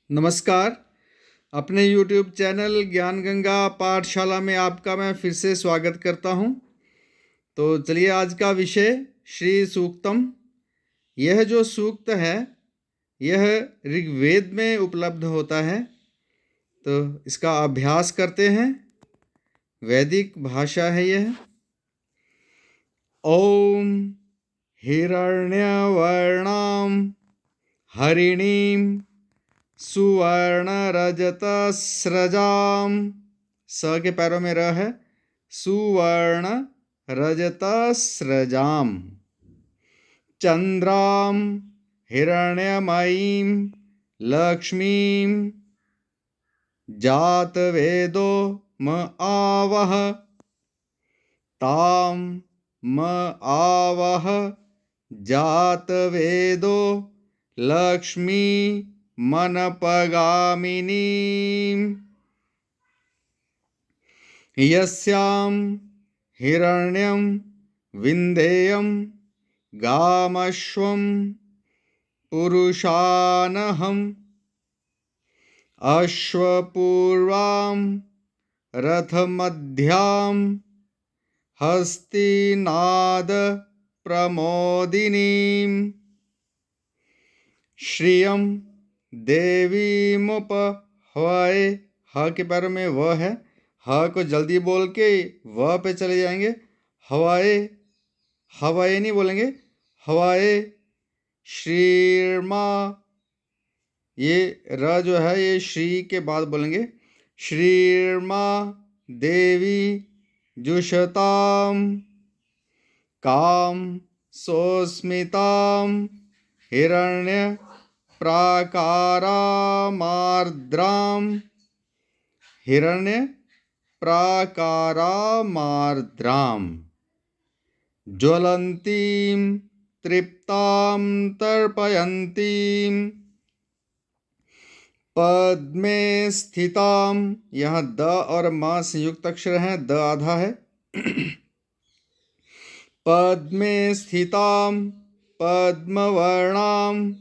नमस्कार। अपने YouTube channel ज्ञान गंगा पाठशाला में आपका मैं फिर से स्वागत करता हूँ। तो चलिए, आज का विषय श्री सूक्तम। यह जो सूक्त है यह ऋग्वेद में उपलब्ध होता है, तो इसका अभ्यास करते हैं। वैदिक भाषा है यह। ओम हिरण्यवर्णां हरिणीं सुवर्णरजतस्रजां, स के पैरों में र है, सुवर्ण रजतस्रजां, चंद्रां हिरण्यमयीं लक्ष्मीं जातवेदो म आवह, तां म आवह जातवेदो लक्ष्मी मनपगामिनीं, यस्यां हिरण्यं विन्देयं गामश्वं पुरुषानहम्, अश्वपूर्वां रथमध्यां हस्तिनाद प्रमोदिनीं, श्रियं देवीमुपहवये, ह के पैरों में व है, ह को जल्दी बोल के व पे चले जाएंगे। हवाए, हवाए नहीं बोलेंगे, हवाए। श्रीर्मा, ये र जो है ये श्री के बाद बोलेंगे। श्रीर्मा देवी जुषताम काम सोस्मिताम हिरण्य प्राकारामार्द्रां, हिरण्य प्राकारामार्द्रां, ज्वलन्तीं तृप्तां तर्पयन्तीं, पद्मे स्थितां, यहाँ द और म संयुक्त अक्षर हैं, द आधा है। पद्मे स्थितां पद्मवर्णां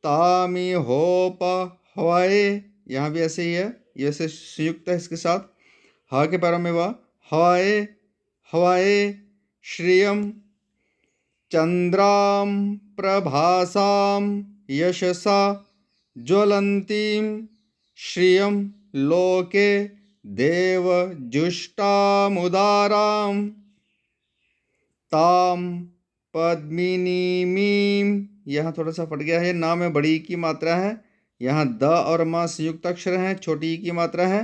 तामिहोपहवये, यहाँ भी ऐसे ही है, ये ऐसे संयुक्त है इसके साथ। ह के पैरों में वह, हवाए हवाए। श्रियं चंद्रां प्रभासां यशसा ज्वलन्तीं, श्रियं लोके देवजुष्टामुदारां, तां पद्मिनीमीं, यहाँ थोड़ा सा फट गया है, ना में बड़ी की मात्रा है, यहाँ द और म संयुक्त अक्षर हैं, छोटी की मात्रा है।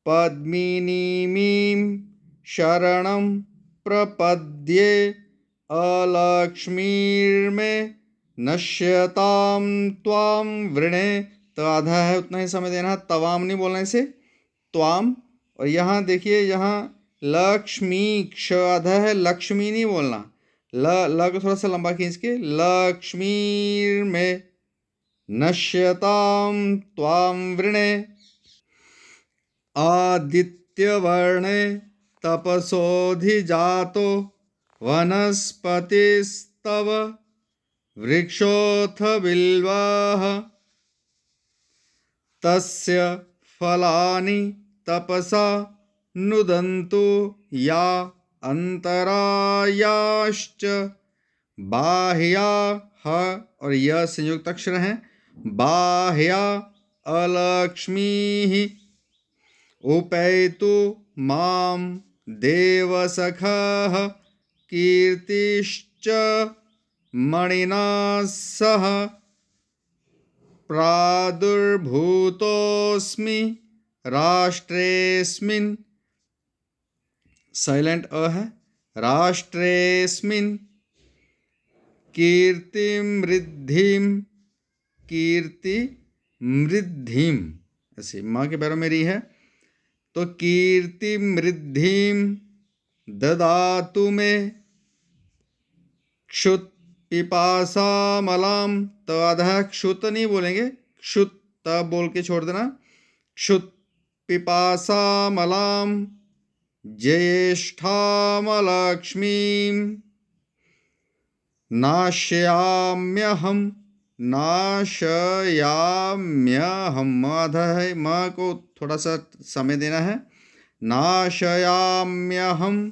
पद्मिनीमीं शरणं प्रपद्ये अलक्ष्मीर्मे नश्यतां त्वां वृणे, तो आधा है, उतना ही समय देना, तवाम नहीं बोलने से, त्वाम। और यहाँ देखिए, यहाँ लक्ष्मी क्ष आधा है, लक्ष्मी नहीं बोलना, ल को थोड़ा सा लंबा खींच के, लक्ष्मीर में नश्यतां त्वां वृणे, आदित्यवर्णे तपसोऽधिजातो वनस्पतिस्तव वृक्षोऽथ बिल्वः, तस्य फलानि तपसा नुदन्तु या अंतरायाश्च बाह्या, ह और यह संयुक्त अक्षर हैं, बाह्या अलक्ष्मीः, उपैतु मां देवसखः कीर्तिश्च मणिना सह, प्रादुर्भूतोऽस्मि राष्ट्रेऽस्मिन्, साइलेंट अ है, राष्ट्रेऽस्मिन् कीर्तिमृद्धिं, कीर्तिमृद्धिं, ऐसे माँ के पैरों में री है, तो कीर्तिमृद्धिं ददातु मे क्षुत पिपासामलां, तो आधा क्षुत नहीं बोलेंगे, क्षुत तब बोल के छोड़ देना, क्षुत पिपासामलां ज्येष्ठामलक्ष्मीं नाश्याम्यहम् नाशयाम्यहम्, म आधा है, म को थोड़ा सा समय देना है। नाशयाम्यहम्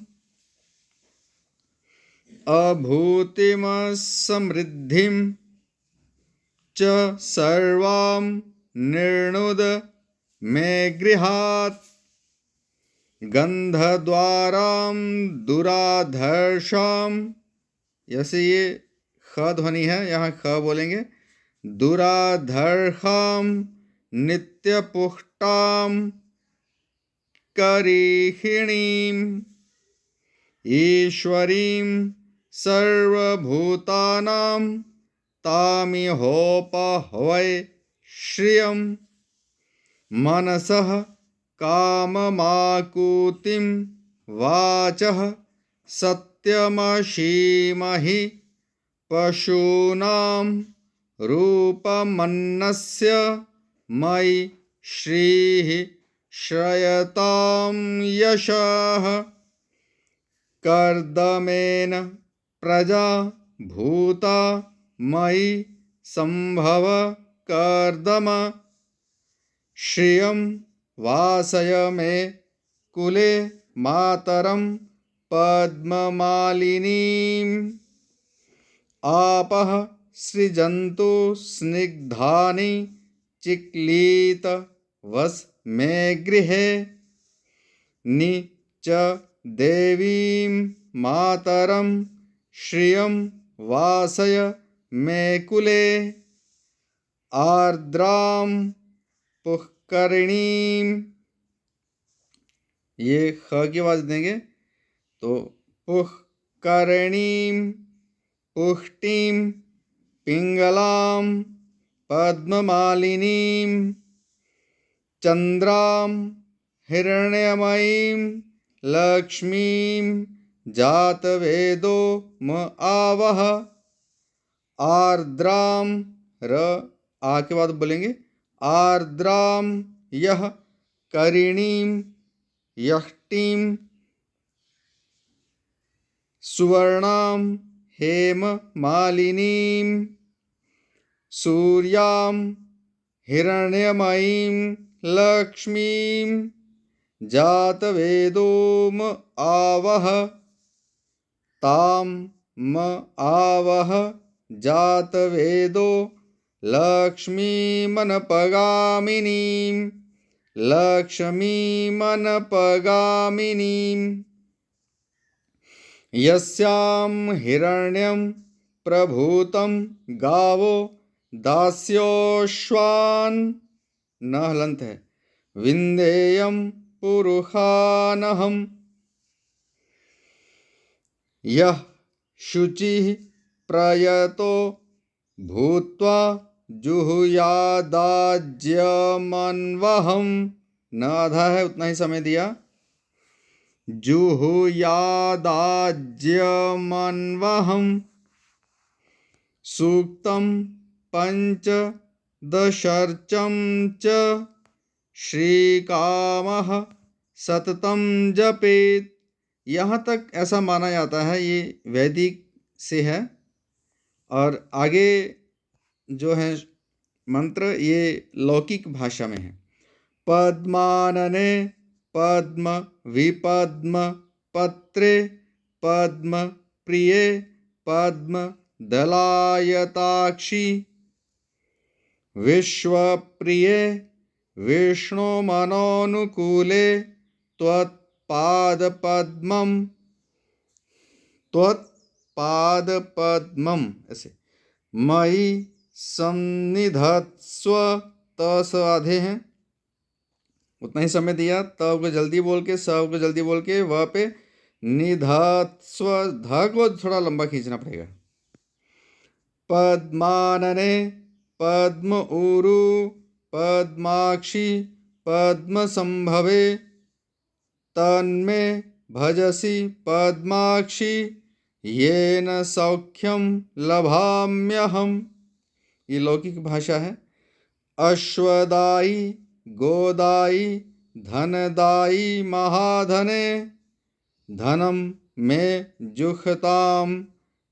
अभूतिम समृद्धिम च सर्वां निर्णुद मे गृहात् गंधद्वारां दुराधर्षाम। जैसे ये ख ध्वनि है, यहाँ ख बोलेंगे। दुराधर्षाम नित्यपुष्टाम करीषिणीम ईश्वरीं सर्वभूतानां तामिहोपहवै श्रियं मनसः काममाकुतिं वाचः सत्यमशीमहि पशूनां रूपमन्नस्य मयि श्रीः श्रयतां यशः कर्दमेन प्रजा भूता मयि संभव कर्दम श्रियं वासय मे कुले मातरं पद्ममालिनीम् आपः सृजन्तु स्निग्धानि चिक्लीत वस मे गृहे नि च देवीं मातरं श्रियं वासय मे कुले आर्द्रां पुष्करिणीं। ये ख की आवाज देंगे तो पुष्करिणीं पुष्टिं पिंगलां पद्ममालिनीं चंद्रां हिरण्यमयीं लक्ष्मीं जातवेदो म आवह आर्द्रां र आ के बाद बोलेंगे आर्द्रां यह करिणीं यष्टिं सुवर्णां हेम मालिनीं सूर्यां हिरण्यमयीं लक्ष्मीं जातवेदो म आवह तां म आवह जातवेदो लक्ष्मीमनपगामिनीं लक्ष्मीमनपगामिनीं यस्यां हिरण्यं प्रभूतं गावो दास्योश्वान् न हलंत है विन्देयं पुरुषानहम् यः शुचिः प्रयतो भूत्वा जुहुयादाज्यमन्वहम् न आधा है, उतना ही समय दिया। जुहुयादाज्यमन्वहम् सूक्तं पंचदशर्चं च श्रीकामः सततं जपेत। यहाँ तक ऐसा माना जाता है, ये वैदिक से है। और आगे जो है मंत्र ये लौकिक भाषा में है। पद्मानने पद्म विपद्म पत्रे पद्म प्रिये पद्म दलायताक्षी विश्वप्रिये विष्णुमनोनुकूले त्वत्पादपद्मम् ऐसे मयि सन्निधत्स्व। त स आधे हैं, उतना ही समय दिया। त को जल्दी बोल के, स को जल्दी बोल के, व पे निधत्स्व, ध को थोड़ा लंबा खींचना पड़ेगा। पद्मानने पद्म ऊरु पद्माक्षी पद्म संभवे तन्मे भजसि पद्माक्षी येन सौख्यम लभाम्यहम्। ये लौकिक भाषा है। अश्वदायी गोदायी धनदायी महाधने धनम मे जुषताम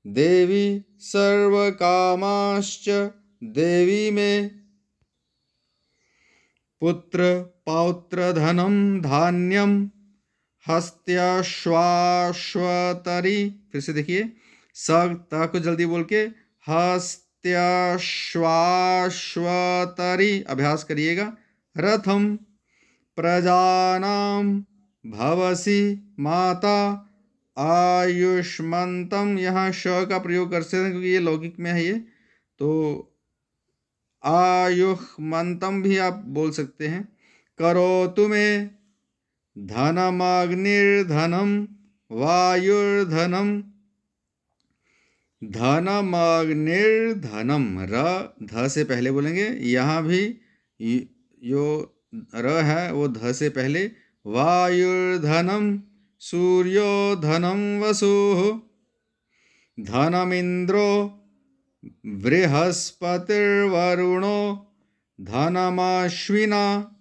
देवी सर्वकामाश्च देवी में पुत्र पौत्र धनम धान्यम हस्त्याश्वाश्वतरी। फिर से देखिए, स त को जल्दी बोल के हस्त्याश्वाश्वतरी अभ्यास करिएगा। रथम प्रजानाम भवसी माता आयुष्मन्तम। यहाँ श का प्रयोग कर सकते हैं क्योंकि ये लौकिक में है ये, तो आयुष्मन्तम भी आप बोल सकते हैं। करोतु मे धनमग्निर्धनम वायुर्धनम। धनमग्निर्धनम, र ध से पहले बोलेंगे, यहाँ भी जो र है वो ध से पहले। वायुर्धनम सूर्यो धनम वसुः। धनमिंद्रो बृहस्पतिर्वरुणो धनमश्विना।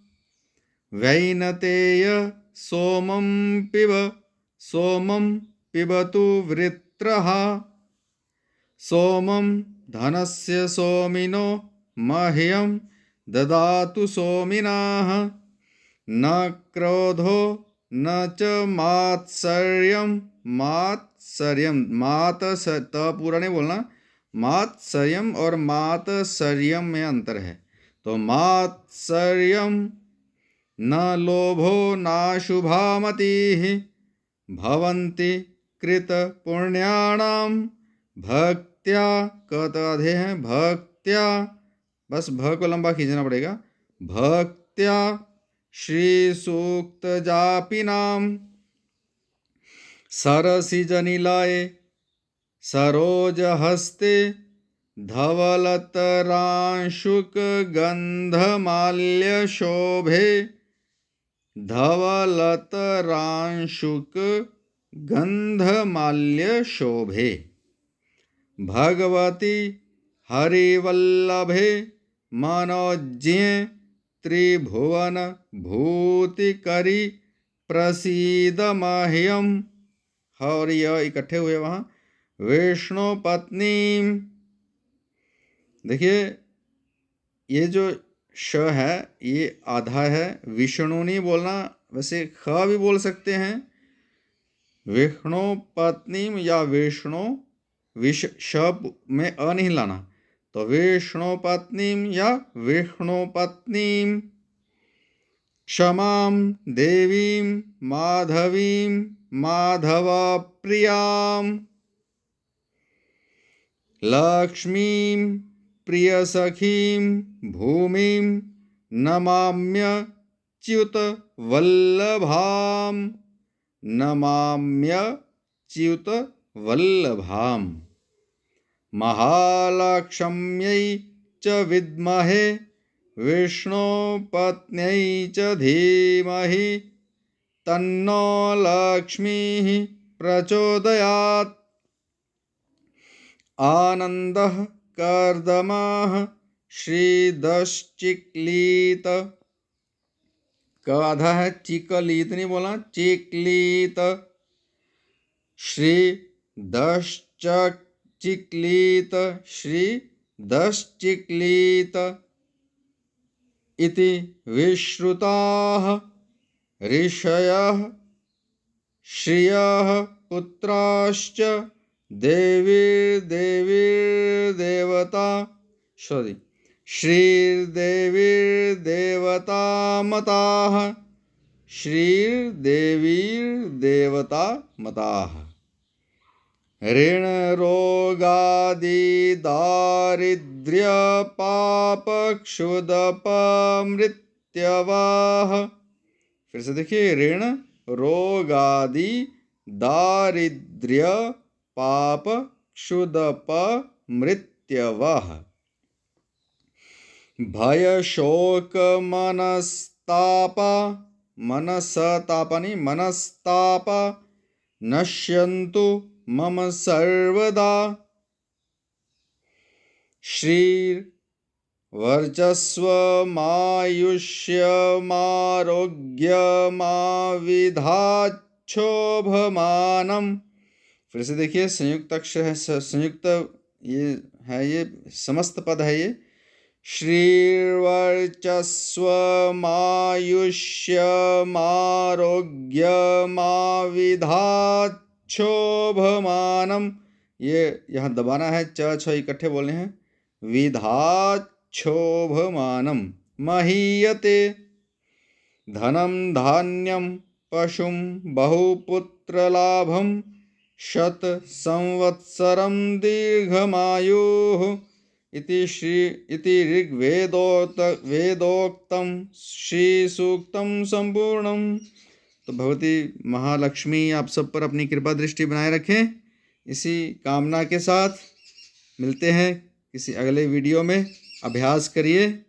वैनतेय सोमं पिबतु वृत्रः। सोमं धनस्य सोमिनो मह्यं ददातु सोमिनाः। न क्रोधो न च मात्सर्यं। मात्सर्यम, मात त पूरा नहीं बोलना, मात्सर्यम और मातसर्यम में अंतर है। तो मात्सर्यम न लोभो नाशुभा मतिः भवन्ति कृत पुण्याणाम भक्त्या। क त आधे हैं, भक्त्या, बस भ को लंबा खींचना पड़ेगा। भक्त्या श्री सूक्त जापिनाम। सरसिजनिलये सरोज हस्ते धवलतरांशुक गंधमाल्य शोभे। धवलतरांशुक गंधमाल्य शोभे। भगवती हरिवल्लभे मनोज्ञे त्रिभुवन भूतिकरी प्रसीद मह्यम। और यह इकट्ठे हुए वहाँ। विष्णु पत्नी, देखिए ये जो श है ये आधा है, विष्णु नहीं बोलना, वैसे ख भी बोल सकते हैं। विष्णु पत्नी या विष्णु, श में अ नहीं लाना, तो विष्णु पत्नी या विष्णु पत्नी। क्षमां देवीं माधवीं माधवप्रियां। लक्ष्मीं प्रियसखीं भूमिं नमाम्यच्युत वल्लभां। नमाम्यच्युत वल्लभां। महालक्ष्म्यै च विद्महे विष्णुपत्न्यै च धीमहि तन्नो लक्ष्मीः प्रचोदयात्। आनन्दः कर्दमः श्रीदश्चिक्लीत। क आधा है, चिकलीत नहीं बोलना, चिक्लीत। श्रीदश्चिक्लीत श्रीदश्चिक्लीत इति विश्रुताः ऋषयः श्रियः पुत्राश्च देवीर्देवता श्रीर्देवीर्देवता मताः। श्रीर्देवीर्देवता मताः। ऋण रोगादि दारिद्र्य पाप क्षुदप मृत्यवाः। फिर से देखिए, ऋण रोगादि दारिद्र्य पाप क्षुदप मृत्यवः। भय शोक मनस्तापा, मनसतापनि मनस्तापा नश्यन्तु मम सर्वदा। श्रीर्वर्चस्वमायुष्यमारोग्यमाविधाच्छोभमानम्। फिर से देखिए, संयुक्त अक्षर है, संयुक्त ये है, ये समस्त पद है ये। श्रीर्वर्चस्वमायुष्यमारोग्यमाविधाच्छोभमानम, ये यहाँ दबाना है, च छ इकट्ठे बोलने हैं। विधाच्छोभमानम महीयते धनं धान्यं पशुं बहुपुत्रलाभं शत संवत्सरं दीर्घमायुः इति वेदोक्तं श्रीसूक्तं संपूर्णम। तो भगवती महालक्ष्मी आप सब पर अपनी कृपा दृष्टि बनाए रखें। इसी कामना के साथ मिलते हैं किसी अगले वीडियो में। अभ्यास करिए।